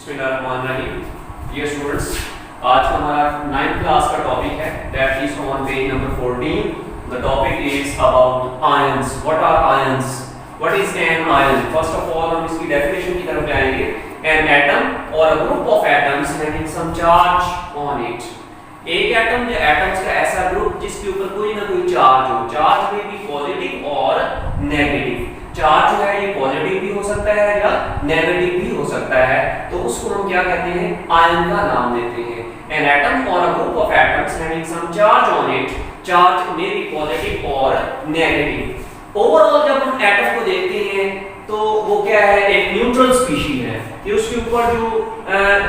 बिस्मिल्लाहिर्रहमानिर्रहीम। Dear students, आज का हमारा 9th क्लास का टॉपिक है that is on page number 14। The topic is about ions. What are ions? What is an ion? First of all हम इसकी definition की तरफ जाएंगे। An atom or a group of atoms having some charge on it. एक atom या atoms का ऐसा group जिसके ऊपर कोई ना कोई चार्ज हो। चार्ज में भी पॉजिटिव और नेगेटिव। चार्ज जो है ये पॉजिटिव भी हो सकता है या नेगेटिव भी हो सकता है, तो उसको हम क्या कहते हैं? आयन का नाम देते हैं। An atom or a group of atoms having some charge on it. Charge में भी पॉजिटिव और नेगेटिव। ओवरऑल जब हम एटम को देखते हैं तो वो क्या है? एक न्यूट्रल स्पीशीज है कि उसके ऊपर जो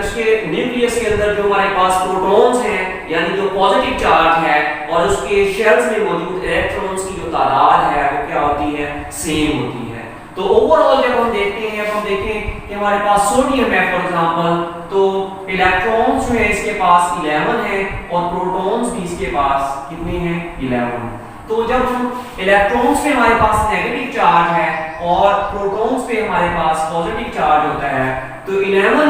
उसके न्यूक्लियस के अंदर जो हमारे पास प्रोटॉन्स हैं यानी जो पॉजिटिव चार्ज है और उसके शेल्स में मौजूद इलेक्ट्रॉन्स की जो तादाद है वो क्या होती है? सेम होती है। तो ओवरऑल जब हम देखते हैं, अब हम देखें कि हमारे पास सोडियम है फॉर एग्जांपल, तो इलेक्ट्रॉन्स जो है इसके पास 11 है और प्रोटॉन्स भी इसके पास कितने हैं? 11। तो जब हम इलेक्ट्रॉन्स पे हमारे पास नेगेटिव चार्ज है और प्रोटॉन्स पे हमारे पास पॉजिटिव चार्ज होता है, तो 11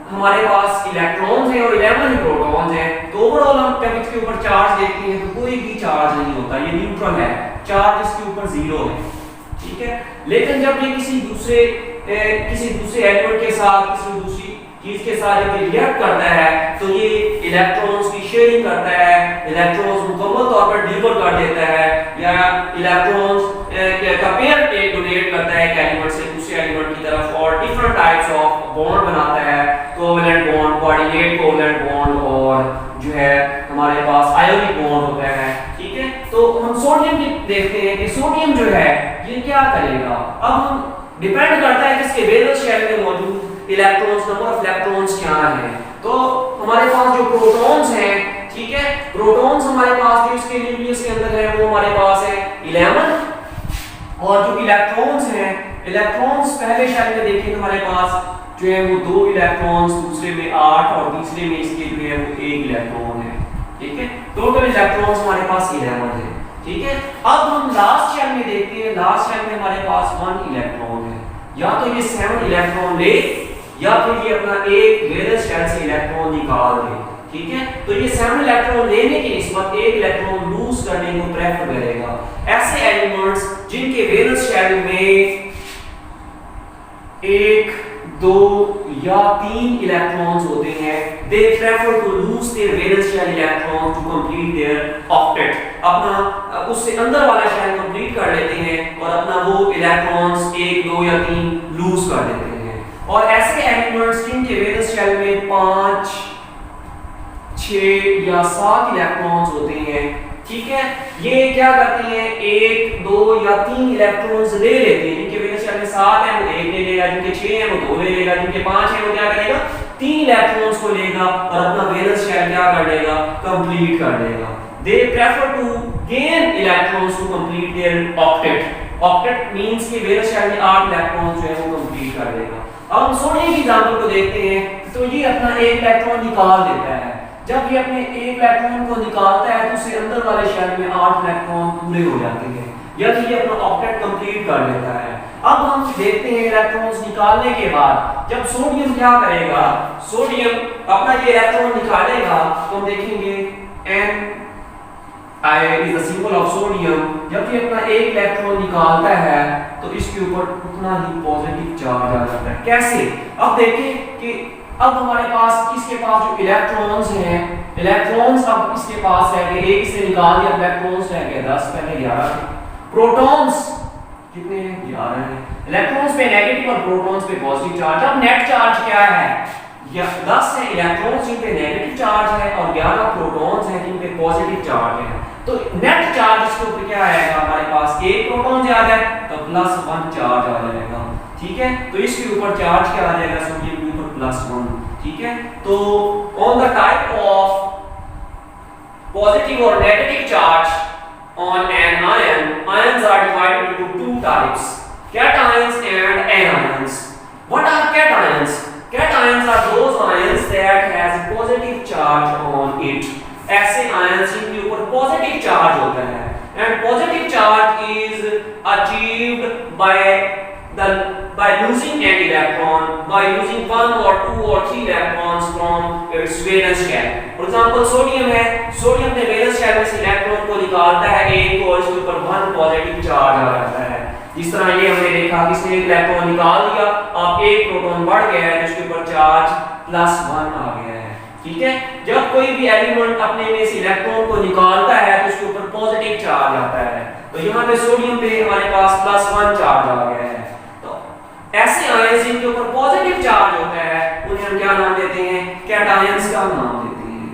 हमारे पास इलेक्ट्रॉन्स हैं और 11 ही प्रोटॉन्स हैं। तो ओवरऑल हम जब इसके ऊपर चार्ज देखते हैं तो कोई भी चार्ज नहीं होता, ये न्यूट्रल है, चार्ज इसके ऊपर 0 है। ठीक है। लेकिन जब ये किसी दूसरे एलिमेंट के साथ, किसी दूसरी चीज के साथ जब रिएक्ट करता है तो ये इलेक्ट्रॉन्स की शेयरिंग करता है, इलेक्ट्रॉन्स मुकम्मल तौर पर डिलीवर कर देता है या इलेक्ट्रॉन्स का पेयर डोनेट करता है एक एलिमेंट से दूसरे एलिमेंट की तरफ और डिफरेंट टाइप्स ऑफ बॉन्ड बनाता है। Covalent bond, coordinate covalent bond और जो है हमारे पास आयोनिक बॉन्ड होता है। ठीक है। तो हम सोडियम की देखते हैं कि सोडियम जो है ये क्या करेगा? अब हम डिपेंड करता है कि इसके वैलेंस शेल में मौजूद इलेक्ट्रॉन्स, नंबर ऑफ इलेक्ट्रॉन्स क्या है। तो हमारे पास जो प्रोटॉन्स हैं, ठीक है, प्रोटॉन्स हमारे पास जो इसके न्यूक्लियस के अंदर है वो हमारे पास है 11 और जो इलेक्ट्रॉन्स हैं, इलेक्ट्रॉन्स पहले शेल में देखें तो हमारे पास जो है वो 2 इलेक्ट्रॉन्स, दूसरे में 8 और तीसरे में इसके जो है वो 1 इलेक्ट्रॉन है। ठीक है। टोटल इलेक्ट्रॉन्स हमारे पास 11 है। ठीक है। अब हम लास्ट शेल में देखते हैं, लास्ट शेल में हमारे पास 1 इलेक्ट्रॉन है। या तो ये 7 इलेक्ट्रॉन ले या फिर ये अपना एक वैलेंस शेल से इलेक्ट्रॉन निकाल दे। ठीक है। तो ये 7 इलेक्ट्रॉन लेने की निस्बत 1 इलेक्ट्रॉन लूज करने को प्रेफर करेगा। ऐसे एलिमेंट्स जिनके वैलेंस शेल में 1, 2 या 3 इलेक्ट्रॉन्स होते हैं, they prefer to lose their valence shell electron to complete their octet। अपना उससे अंदर वाला शेल कंप्लीट कर लेते हैं और अपना वो इलेक्ट्रॉन्स 1, 2 या 3 लूज कर देते हैं। और ऐसे एलिमेंट्स जिनके वैलेंस शेल में 5, 6 या 7 इलेक्ट्रॉन्स होते हैं, ठीक है, ये क्या करते हैं? 1, 2 या 3 इलेक्ट्रॉन्स ले लेते हैं। जिनके वैलेंस शेल में 7 है वो 1 ले लेगा, जिनके 6 है वो 2 ले लेगा, जिनके 5 है वो क्या करेगा? 3 इलेक्ट्रॉन्स को लेगा और अपना वैलेंस शेल क्या कर लेगा? कंप्लीट कर लेगा। They prefer to gain electrons to complete their octet। Octet means कि वैलेंस शेल में 8 इलेक्ट्रॉन्स जो है वो कंप्लीट कर देगा। अब हम सोडियम की एग्जांपल को देखते हैं तो ये अपना 1 इलेक्ट्रॉन निकाल देता है। जब ये अपने 1 इलेक्ट्रॉन को निकालता है तो उससे अंदर वाले शेल में 8 इलेक्ट्रॉन पूरे हो जाते हैं, यानी ये अपना ऑक्टेट कंप्लीट कर लेता है। अब हम देखते हैं इलेक्ट्रॉन्स निकालने के बाद जब सोडियम क्या करेगा? सोडियम अपना ये इलेक्ट्रॉन निकालेगा तो हम देखेंगे Ni is the symbol of sodium। जब ये अपना 1 इलेक्ट्रॉन निकालता है तो इसके ऊपर उतना ही पॉजिटिव चार्ज आ जाता है। कैसे? अब देखें कि अब हमारे पास इसके पास जो इलेक्ट्रॉन्स हैं, इलेक्ट्रॉन्स अब इसके पास है कि 1 से निकाल दिया, इलेक्ट्रॉन्स रह गए 10, पहले 11 थे। प्रोटॉन्स कितने हैं? 11 हैं। इलेक्ट्रॉन्स पे नेगेटिव और प्रोटॉन्स पे पॉजिटिव चार्ज। अब नेट चार्ज क्या है? या 10 है इलेक्ट्रॉन्स जिन पे नेगेटिव चार्ज है और 11 प्रोटॉन्स हैं जिन पे पॉजिटिव चार्ज है। तो नेट चार्ज इसके ऊपर क्या आएगा? हमारे पास 1 प्रोटॉन ज्यादा है तो +1 चार्ज आ जाएगा। ठीक है। तो इसके ऊपर चार्ज क्या आ जाएगा? सोडियम के ऊपर +1। ठीक है। तो on the type of positive और negative charge on an ion, ions are divided into 2 types, cations and anions। What are cations? Cations are those ions that has a positive charge on it। ऐसे ions जिनके ऊपर positive charge होता है। And positive charge is achieved by by losing an electron by using 1 or 2 or 3 electrons from its valence shell. For example, sodium है, sodium ने valence shell में से electron को निकालता है एक और इसके ऊपर 1 पॉजिटिव चार्ज आ जाता है। जिस तरह ये हमने देखा कि इसने एक इलेक्ट्रॉन निकाल दिया, अब एक प्रोटॉन बढ़ गया है जिसके ऊपर चार्ज +1 आ गया है। ठीक है, जब कोई भी एलिमेंट अपने में से इलेक्ट्रॉन को निकालता है तो उसके ऊपर पॉजिटिव चार्ज आता है। तो यहाँ पे सोडियम पे हमारे पास +1 चार्ज आ गया है। तो ऐसे आयंस जिनके ऊपर पॉजिटिव चार्ज होता है उन्हें हम क्या नाम देते हैं? कैटायंस का नाम देते हैं।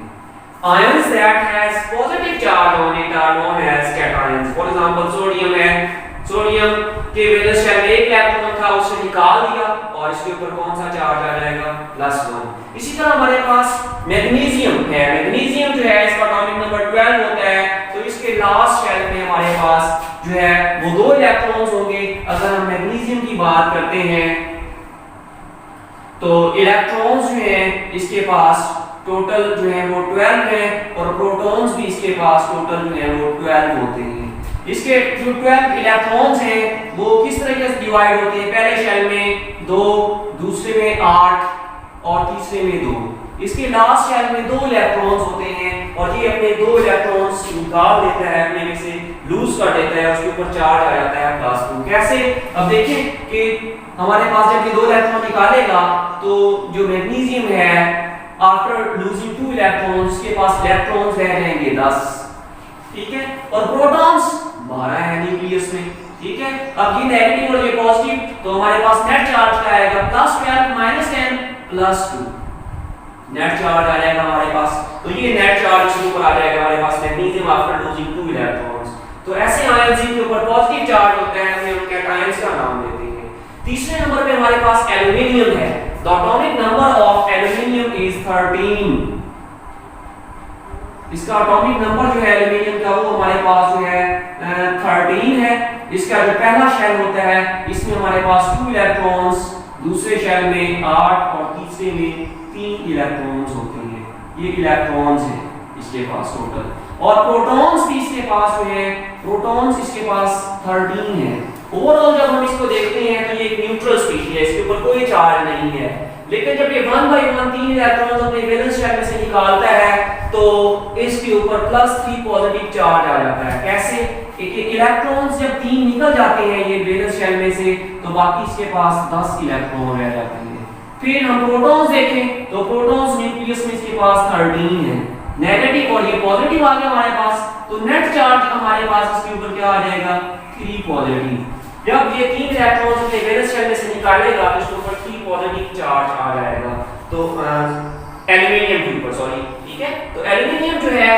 Ions that has positive charge on it are known as cations. For example sodium है, सोडियम के वैलेंस शेल में एक इलेक्ट्रॉन था, उसे निकाल दिया और इसके ऊपर कौन सा चार्ज आ जाएगा? +1। इसी तरह हमारे पास मैग्नीशियम है, मैग्नीशियम जो है इसका एटॉमिक नंबर 12 होता है, तो इसके लास्ट शेल में हमारे पास जो है वो 2 इलेक्ट्रॉन्स होंगे। अगर हम मैग्नीशियम की बात करते हैं तो इलेक्ट्रॉन्स जो हैं इसके पास टोटल जो है वो 12 है और प्रोटॉन्स भी इसके पास टोटल जो है वो 12 होते हैं। इसके जो 12 इलेक्ट्रॉन्स हैं वो किस तरीके से डिवाइड होते हैं? पहले शेल में 2, दूसरे में 8 और तीसरे में 2। इसके लास्ट शेल में 2 इलेक्ट्रॉन्स होते हैं और ये अपने 2 इलेक्ट्रॉन्स निकाल देता है, अपने में से लूज कर देता है, उसके ऊपर चार्ज आ जाता है +2। कैसे? अब देखें कि हमारे पास जब ये 2 इलेक्ट्रॉन निकालेगा तो जो मैग्नीशियम है आफ्टर लूजिंग 2 इलेक्ट्रॉन्स के पास इलेक्ट्रॉन्स रह जाएंगे 10। ठीक है, और प्रोटॉन्स 12 है न्यूक्लियस में। ठीक है, अब ये नेगेटिव और ये पॉजिटिव, तो हमारे पास नेट चार्ज क्या आएगा? +12 - 10 +2 नेट चार्ज आ जाएगा हमारे पास। तो ये नेट चार्ज इसके ऊपर आ जाएगा हमारे पास मैग्नीशियम आफ्टर लूजिंग 2 इलेक्ट्रॉन्स। तो ऐसे आयंस जिनके ऊपर पॉजिटिव चार्ज होता है उन्हें हम कैटायंस का नाम देते हैं। तीसरे नंबर पे हमारे पास एल्युमिनियम है। The atomic number of aluminium is 13। इसका एटॉमिक नंबर जो है एल्युमिनियम का वो हमारे पास जो है 13 है। इसका जो पहला शेल होता है इसमें हमारे पास 2 इलेक्ट्रॉन्स, दूसरे शेल में 8 और तीसरे में 3 इलेक्ट्रॉन्स होते हैं। ये इलेक्ट्रॉन्स हैं इसके पास टोटल, और प्रोटॉन्स भी इसके पास जो है प्रोटॉन्स इसके पास 13 है। ओवरऑल जब हम इसको देखते हैं तो ये एक न्यूट्रल स्पीशीज है, इसके ऊपर कोई चार्ज नहीं है। लेकिन जब ये 1 by 1 3 इलेक्ट्रॉन्स अपने वैलेंस शेल में से निकालता है तो इसके ऊपर +3 पॉजिटिव चार्ज आ जाता है। कैसे? कि इलेक्ट्रॉन्स जब 3 निकल जाते हैं ये वैलेंस शेल में से तो बाकी इसके पास 10 इलेक्ट्रॉन रह जाते हैं। फिर हम प्रोटॉन्स देखें तो प्रोटॉन्स न्यूक्लियस में इसके पास 13 है, नेगेटिव और ये पॉजिटिव आ गया हमारे पास, तो नेट चार्ज हमारे पास इसके ऊपर क्या आ जाएगा? 3 पॉजिटिव। जब ये 3 इलेक्ट्रॉन्स अपने वैलेंस शेल में से निकालेगा तो इसके ऊपर 3 पॉजिटिव चार्ज आ जाएगा। तो एल्युमिनियम के ऊपर, सॉरी, ठीक है। तो एल्युमिनियम जो है,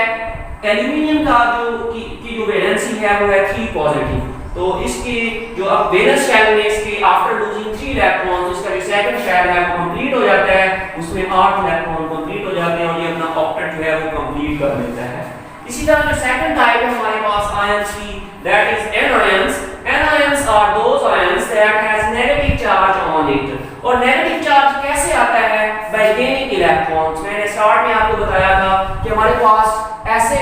एल्युमिनियम का जो वैलेंसी है वो है 3 पॉजिटिव। तो इसकी जो अब वैलेंस शेल में इसके आफ्टर लूजिंग 3 इलेक्ट्रॉन्स इसका जो सेकंड शेल है वो कंप्लीट हो जाता है, उसमें 8 इलेक्ट्रॉन कंप्लीट हो जाते हैं और ये अपना ऑक्टेट जो है वो कंप्लीट कर लेता है। इसी तरह जो सेकंड टाइप है हमारे पास आयंस की, that is anions. Anions are those ions that has negative charge on it. और नेगेटिव चार्ज कैसे आता है? By gaining electrons. मैंने स्टार्ट में आपको बताया था कि हमारे पास ऐसे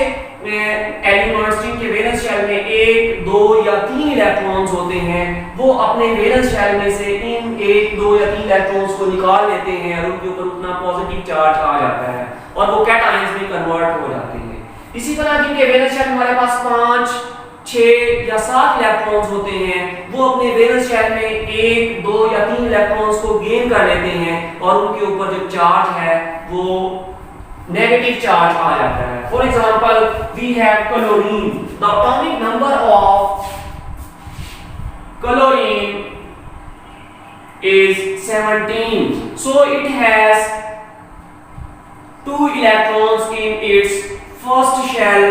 एलिमेंट्स जिनके वैलेंस शेल में 1, 2 या 3 इलेक्ट्रॉन्स होते हैं, वो अपने वैलेंस शेल में से इन 1, 2 या 3 इलेक्ट्रॉन्स को निकाल लेते हैं और उनके ऊपर उतना पॉजिटिव चार्ज आ जाता है और वो कैटायंस में कन्वर्ट हो जाते हैं। इसी तरह जिनके वैलेंस शेल हमारे पास 5, 6 या 7 इलेक्ट्रॉन्स होते हैं, वो अपने वैलेंस शेल में 1, 2 या 3 इलेक्ट्रॉन्स को गेन कर लेते हैं और उनके ऊपर जो चार्ज है वो नेगेटिव चार्ज आ जाता है। For example we have chlorine. The atomic number of chlorine is 17. So it has 2 electrons in its first shell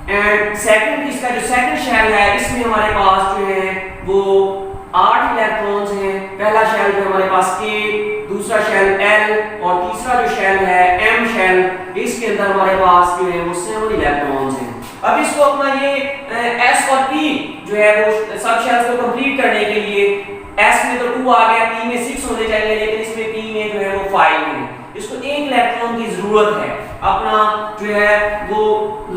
and second, इसका जो सेकंड शेल है इसमें हमारे पास जो है वो 8 इलेक्ट्रॉन्स हैं। पहला शेल जो हमारे पास K, दूसरा शेल L और तीसरा जो शेल है M शेल, इसके अंदर हमारे पास जो है वो 7 इलेक्ट्रॉन्स हैं। अब इसको अपना ये S और P जो है वो सब शेल्स को कंप्लीट करने के लिए S में तो 2 आ गया, P में 6 होने चाहिए, लेकिन इसमें P में जो है वो 5 है। इसको 1 इलेक्ट्रॉन की जरूरत है अपना जो है वो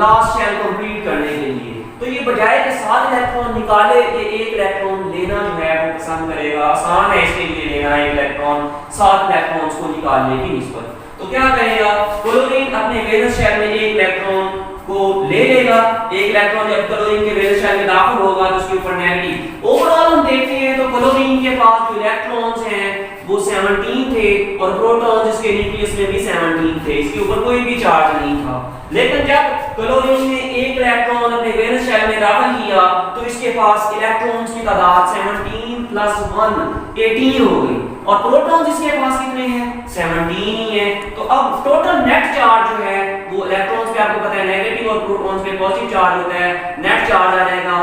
लास्ट शेल कंप्लीट करने के लिए। तो ये बजाय के 7 इलेक्ट्रॉन निकाले, ये 1 इलेक्ट्रॉन लेना जो है वो पसंद करेगा। आसान है इसके लिए लेना 1 इलेक्ट्रॉन 7 इलेक्ट्रॉन्स को निकालने की निस्बत। तो क्या करेगा, क्लोरीन अपने वैलेंस शेल में 1 इलेक्ट्रॉन को ले लेगा। 1 इलेक्ट्रॉन जब क्लोरीन के वैलेंस शेल में दाखिल होगा तो उसके ऊपर नेगेटिव। ओवरऑल हम देखते हैं तो क्लोरीन के पास जो इलेक्ट्रॉन्स हैं वो 17 थे और प्रोटॉन्स इसके न्यूक्लियस में भी 17 थे, इसके ऊपर कोई भी चार्ज नहीं था। लेकिन जब क्लोरीन ने 1 इलेक्ट्रॉन अपने वैलेंस शेल में दाखिल किया तो इसके पास इलेक्ट्रॉन्स की तादाद 17 प्लस 1 18 हो गई और प्रोटॉन्स इसके पास कितने हैं, 17 ही है। तो अब टोटल नेट चार्ज जो है वो इलेक्ट्रॉन्स पे आपको पता है नेगेटिव और प्रोटॉन्स पे पॉजिटिव चार्ज होता है, नेट चार्ज आ जाएगा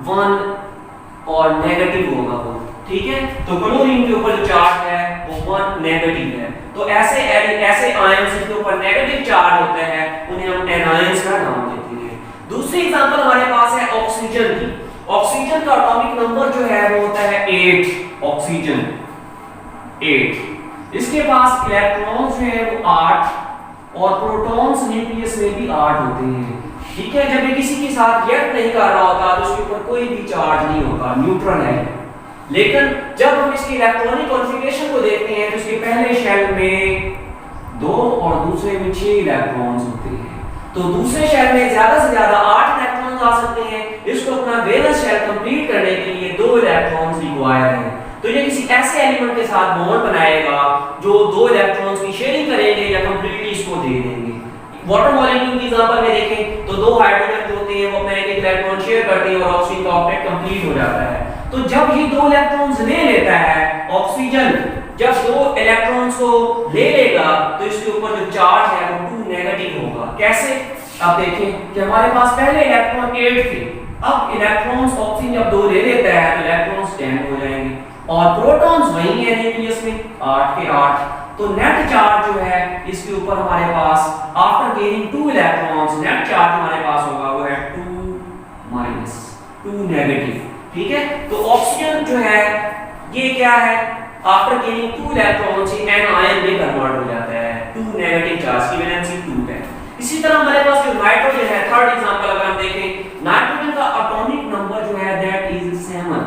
1 और नेगेटिव होगा वो, ठीक है। तो क्लोरीन के ऊपर जो चार्ज है वो 1 नेगेटिव है। तो ऐसे आयंस जिनके ऊपर नेगेटिव चार्ज होता है उन्हें हम एनायंस का नाम देते हैं। दूसरी एग्जांपल हमारे पास है ऑक्सीजन की। ऑक्सीजन का एटॉमिक नंबर जो है वो होता है 8। ऑक्सीजन 8, इसके पास इलेक्ट्रॉन्स जो है वो 8 और प्रोटॉन्स न्यूक्लियस में भी 8 होते हैं, ठीक है। जब ये किसी के साथ रिएक्ट नहीं कर रहा होता तो उसके ऊपर कोई भी चार्ज नहीं होता, न्यूट्रल है। लेकिन जब हम इसकी इलेक्ट्रॉनिक कॉन्फ़िगरेशन को देखते हैं तो इसके पहले शेल में 2 और दूसरे में 6 इलेक्ट्रॉन्स होते हैं। तो दूसरे शेल में ज्यादा से ज्यादा 8 इलेक्ट्रॉन्स आ सकते हैं। इसको अपना वैलेंस शेल कंप्लीट करने के लिए 2 इलेक्ट्रॉन्स रिक्वायर्ड हैं। तो ये किसी ऐसे एलिमेंट के साथ बॉन्ड बनाएगा जो 2 इलेक्ट्रॉन्स की शेयरिंग करेंगे या कंप्लीटली इसको दे देंगे। वाटर मॉलिक्यूल की एग्जांपल में देखें तो 2 हाइड्रोजन जो होते हैं वो अपना एक इलेक्ट्रॉन शेयर करते हैं और ऑक्सीजन का ऑक्टेट कंप्लीट हो जाता है। तो जब ये 2 इलेक्ट्रॉन्स ले लेता है ऑक्सीजन, जब 2 इलेक्ट्रॉन्स को ले लेगा तो इसके ऊपर जो चार्ज है वो 2 नेगेटिव होगा। कैसे, आप देखें कि हमारे पास पहले इलेक्ट्रॉन 8 थे, अब इलेक्ट्रॉन्स ऑक्सीजन जब 2 ले लेता है तो इलेक्ट्रॉन्स 10 हो जाएंगे और प्रोटॉन्स वही है न्यूक्लियस में 8 के 8। तो नेट चार्ज जो है इसके ऊपर हमारे पास after gaining 2 electrons net charge हमारे पास होगा वो है 2 नेगेटिव, ठीक है। तो ऑक्सीजन जो है ये क्या है, आफ्टर गेनिंग 2 इलेक्ट्रॉन्स ये एनायन में कन्वर्ट हो जाता है, 2 नेगेटिव चार्ज की वैलेंसी 2 है। इसी तरह हमारे पास जो नाइट्रोजन है, थर्ड एग्जांपल अगर हम देखें, नाइट्रोजन का एटॉमिक नंबर जो है that is 7।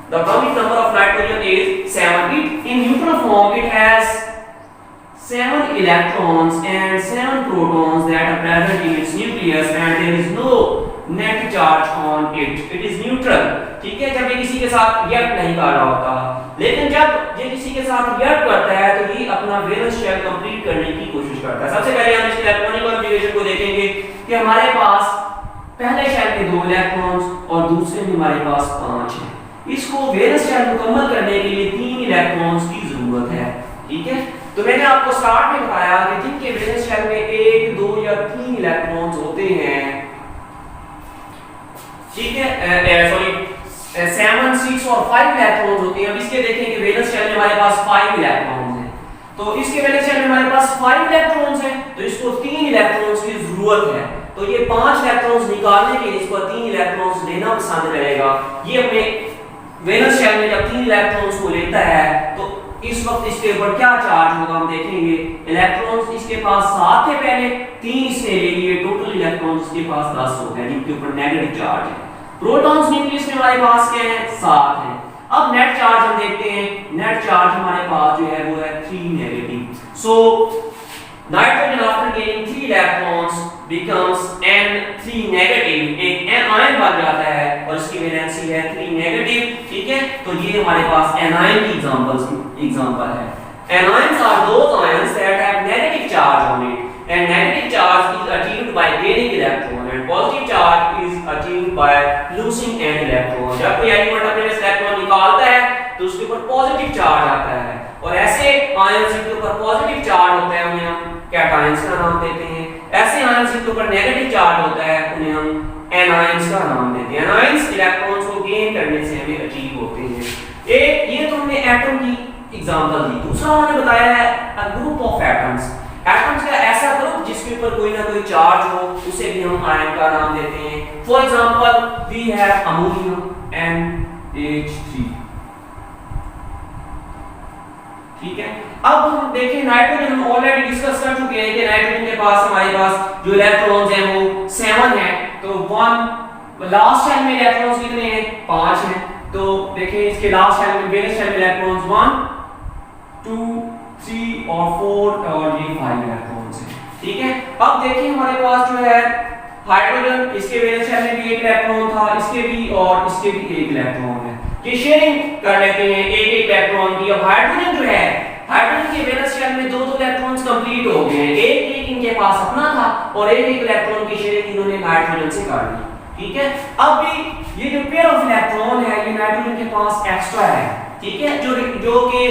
The atomic number of nitrogen is 7. In neutral form it has 7 electrons and 7 protons that are present in its nucleus and there is no net charge on it. It is neutral, ठीक है। जब ये किसी के साथ react नहीं कर रहा होता, लेकिन जब ये किसी के साथ रिएक्ट करता है तो ये अपना वैलेंस शेल कंप्लीट करने की कोशिश करता है। सबसे पहले हम इसके इलेक्ट्रॉनिक कॉन्फ़िगरेशन को देखेंगे कि हमारे पास पहले शेल में 2 इलेक्ट्रॉन्स और दूसरे में हमारे पास 5 है। इसको वैलेंस शेल मुकम्मल करने के लिए 3 इलेक्ट्रॉन्स की जरूरत है, ठीक है। तो मैंने आपको स्टार्ट में बताया कि जिनके वैलेंस शेल में 1, 2 या 3 इलेक्ट्रॉन्स होते हैं, ठीक है, सॉरी 7, 6 और 5 इलेक्ट्रॉन्स होते हैं। अब इसके देखें कि वैलेंस शेल में हमारे पास 5 इलेक्ट्रॉन्स हैं, तो इसके वैलेंस शेल में हमारे पास 5 इलेक्ट्रॉन्स हैं तो इसको 3 इलेक्ट्रॉन्स की जरूरत है। तो ये 5 इलेक्ट्रॉन्स निकालने के लिए इसको 3 इलेक्ट्रॉन्स लेना पसंद करेगा। ये अपने वैलेंस शेल में जब 3 इलेक्ट्रॉन्स को लेता है तो इस वक्त इसके ऊपर क्या चार्ज होगा हम देखेंगे। इलेक्ट्रॉन्स इसके पास 7 थे पहले, 3 इसने ले लिए, टोटल इलेक्ट्रॉन्स इसके पास 10 हो गए जिनके ऊपर नेगेटिव चार्ज है। प्रोटॉन्स न्यूक्लियस में हमारे पास क्या है, 7 है। अब नेट चार्ज हम देखते हैं, नेट चार्ज हमारे पास जो है वो है 3 negative. So nitrogen after gaining 3 electrons becomes N3 negative, एक एनायन बन जाता है और इसकी वैलेंसी है 3 नेगेटिव, ठीक है। तो ये हमारे पास एनायन की एग्जांपल है। Anions are those ions that have negative charge on it and negative charge is achieved by gaining electron and positive charge is achieved by losing an electron। जब कोई एलिमेंट अपने में इलेक्ट्रॉन निकालता है तो उसके ऊपर पॉजिटिव चार्ज आता है और ऐसे आयंस जिनके ऊपर पॉजिटिव चार्ज होता है उन्हें हम कैटायंस का नाम देते हैं। ऐसे आयंस जिनके ऊपर नेगेटिव चार्ज होता है उन्हें हम एनायंस का नाम देते हैं। एनायंस इलेक्ट्रॉन्स को गेन करने से हमें अचीव होते हैं। एक ये तो हमने एटम की एग्जांपल दी। दूसरा उन्होंने बताया है अ ग्रुप ऑफ एटम्स। एटम्स का ऐसा ग्रुप जिसके ऊपर कोई ना कोई चार्ज हो उसे भी हम आयन का नाम देते हैं। For example we have ammonia NH3, ठीक है। अब हम देखें नाइट्रोजन, हम ऑलरेडी डिस्कस कर चुके हैं कि नाइट्रोजन के पास हमारे पास जो इलेक्ट्रॉन्स हैं वो 7 है, तो 1 लास्ट शेल में इलेक्ट्रॉन्स कितने हैं? 5 हैं। तो देखिए इसके लास्ट शेल में, वैलेंस शेल में इलेक्ट्रॉन्स 1 2 3 और 4 और ये 5 इलेक्ट्रॉन्स हैं। ठीक है, अब देखिए हमारे पास जो है हाइड्रोजन, इसके वैलेंस शेल में भी एक इलेक्ट्रॉन था, इसके भी और इसके भी एक इलेक्ट्रॉन है। ये शेयरिंग कर लेते हैं एक एक इलेक्ट्रॉन की। अब हाइड्रोजन जो है, हाइड्रोजन के वैलेंस शेल में दो इलेक्ट्रॉन्स कंप्लीट हो गए हैं, एक इनके पास अपना था और एक इलेक्ट्रॉन की शेयरिंग इन्होंने नाइट्रोजन से कर ली। ठीक है, अब भी ये जो पेयर ऑफ इलेक्ट्रॉन है ये नाइट्रोजन के पास एक्स्ट्रा है। ठीक है, जो कि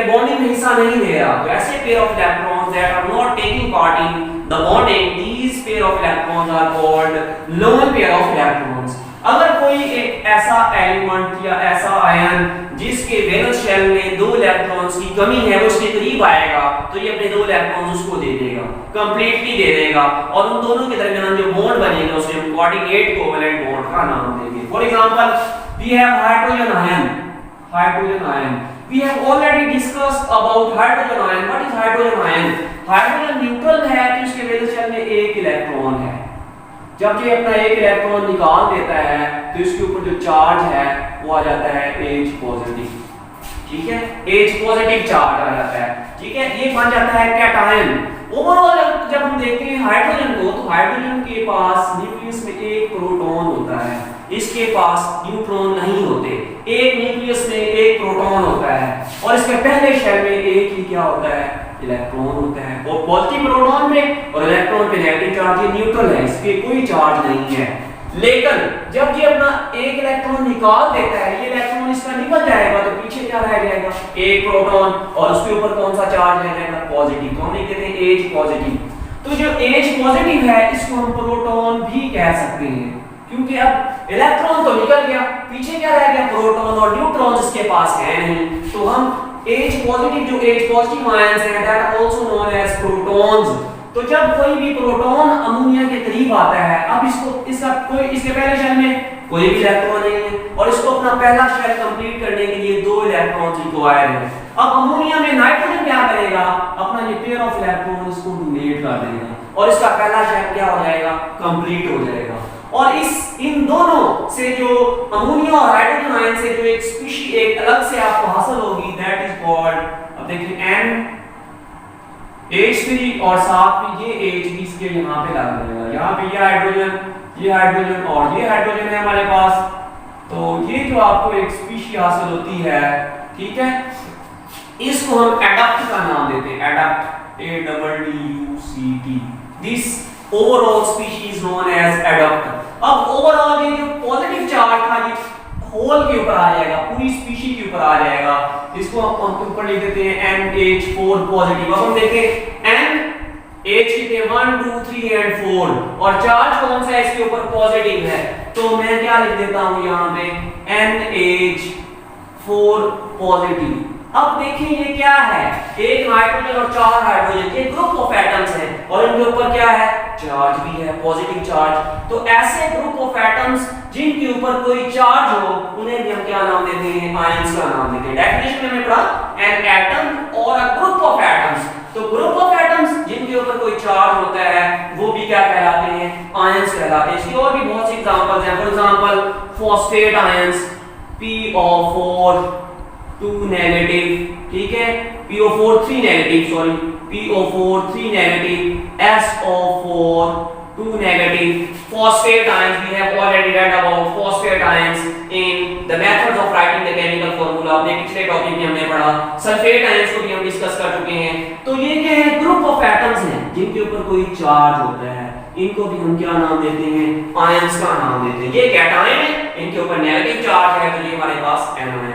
बॉन्डिंग में हिस्सा नहीं ले रहा। तो ऐसे pair of electrons that are not taking part in the bonding, these pair of electrons are called lone pair of electrons. अगर कोई एक ऐसा एलिमेंट या ऐसा आयन जिसके वैलेंस शेल में दो इलेक्ट्रॉन्स की कमी है वो उसके करीब आएगा तो ये अपने दो इलेक्ट्रॉन्स उसको दे देगा, कंप्लीटली दे देगा, और उन दोनों के दरमियान जो बॉन्ड बनेगा उसे हम कोऑर्डिनेट कोवैलेंट बॉन्ड का नाम देंगे। For example we have hydrogen ion, hydrogen ion. We have already discussed about hydrogen ion. What is hydrogen ion? Hydrogen neutral है तो इसके वैलेंस शेल में एक इलेक्ट्रॉन है। जब ये अपना एक इलेक्ट्रॉन निकाल देता है तो इसके ऊपर जो चार्ज है वो आ जाता है H पॉजिटिव। ठीक है, H पॉजिटिव चार्ज आ जाता है। ठीक है, ये बन जाता है कैटायन। ओवरऑल जब हम देखते हैं हाइड्रोजन को तो हाइड्रोजन के पास न्यूक्लियस में एक प्रोटॉन होता है, इसके पास न्यूट्रॉन नहीं होते। एक न्यूक्लियस में एक प्रोटॉन होता है और इसके पहले शेल में एक ही क्या होता है? इलेक्ट्रॉन होता है। और पॉजिटिव प्रोटॉन पे और इलेक्ट्रॉन पे नेगेटिव चार्ज, ये न्यूट्रल है, इसके कोई चार्ज नहीं है। लेकिन जब ये अपना एक इलेक्ट्रॉन निकाल देता है, ये इलेक्ट्रॉन इसका निकल जाएगा तो पीछे क्या रह जाएगा? एक प्रोटॉन, और उसके ऊपर कौन सा चार्ज रह जाएगा? पॉजिटिव। तो हम लिख देते हैं H पॉजिटिव। तो जो H पॉजिटिव है इसको हम प्रोटॉन भी कह सकते हैं क्योंकि अब इलेक्ट्रॉन तो निकल गया, पीछे क्या रह गया? प्रोटॉन, और न्यूट्रॉन इसके पास है नहीं। तो हम H पॉजिटिव, जो H पॉजिटिव आयंस हैं that are also known as protons. तो जब कोई भी प्रोटॉन अमोनिया के करीब आता है, अब इसके पहले शेल में कोई भी इलेक्ट्रॉन नहीं है और इसको अपना पहला शेल कंप्लीट करने के लिए दो इलेक्ट्रॉन्स रिक्वायर्ड है। अब अमोनिया में नाइट्रोजन क्या करेगा? अपना ये पेयर ऑफ इलेक्ट्रॉन इसको डोनेट कर देगा और इसका पहला शेल क्या हो जाएगा? कंप्लीट हो जाएगा। और इन दोनों से जो अमोनिया और हाइड्रोजन आयन से जो एक स्पीशीज एक अलग से आपको हासिल होगी दैट इज कॉल्ड, अब देखिए NH3 और साथ में ये H भी इसके यहाँ पे लग जाएगा। यहाँ पे ये हाइड्रोजन और ये हाइड्रोजन है हमारे पास। तो ये जो आपको एक स्पीशीज हासिल होती है, ठीक है, इसको हम एडप्ट का नाम देते हैं, adduct, ADDUCT। This overall species known as adduct. अब ओवरऑल ये जो पॉजिटिव चार्ज था ये होल के ऊपर आ जाएगा, पूरी स्पीशीज के ऊपर आ जाएगा। इसको हम ऊपर लिख देते हैं NH4 पॉजिटिव। अब हम देखें NH कितने 1 2 3 एंड 4 और चार्ज कौन सा है इसके ऊपर? पॉजिटिव है। तो मैं क्या लिख देता हूं यहां पे NH4 पॉजिटिव। अब देखिए ये क्या है? एक नाइट्रोजन और 4 हाइड्रोजन, ये ग्रुप ऑफ एटम्स हैं और इनके ऊपर क्या है? चार्ज भी है, पॉजिटिव चार्ज। तो ऐसे ग्रुप ऑफ एटम्स जिनके ऊपर कोई चार्ज हो उन्हें भी हम क्या नाम देते हैं? आयंस का नाम देते हैं। डेफिनेशन में हमने पढ़ा N atom or a group of atoms. तो ग्रुप ऑफ एटम्स जिनके ऊपर कोई चार्ज होता है वो भी क्या कहलाते हैं? आयंस कहलाते हैं। इसकी और भी बहुत सी एग्जांपल्स हैं। For example phosphate ions, PO4 2 negative, ठीक है, PO4 3 negative, sorry PO4 3 negative, SO4 2 negative. Phosphate ions, we have already read about phosphate ions in the methods of writing the chemical formula. अपने पिछले topic में हमने पढ़ा। Sulphate ions को भी हम डिस्कस कर चुके हैं। तो ये क्या है? ग्रुप ऑफ एटम्स हैं जिनके ऊपर कोई चार्ज होता है, इनको भी हम क्या नाम देते हैं? आयंस का नाम देते हैं। ये कैटायन है, इनके ऊपर नेगेटिव चार्ज है तो ये हमारे पास एनायन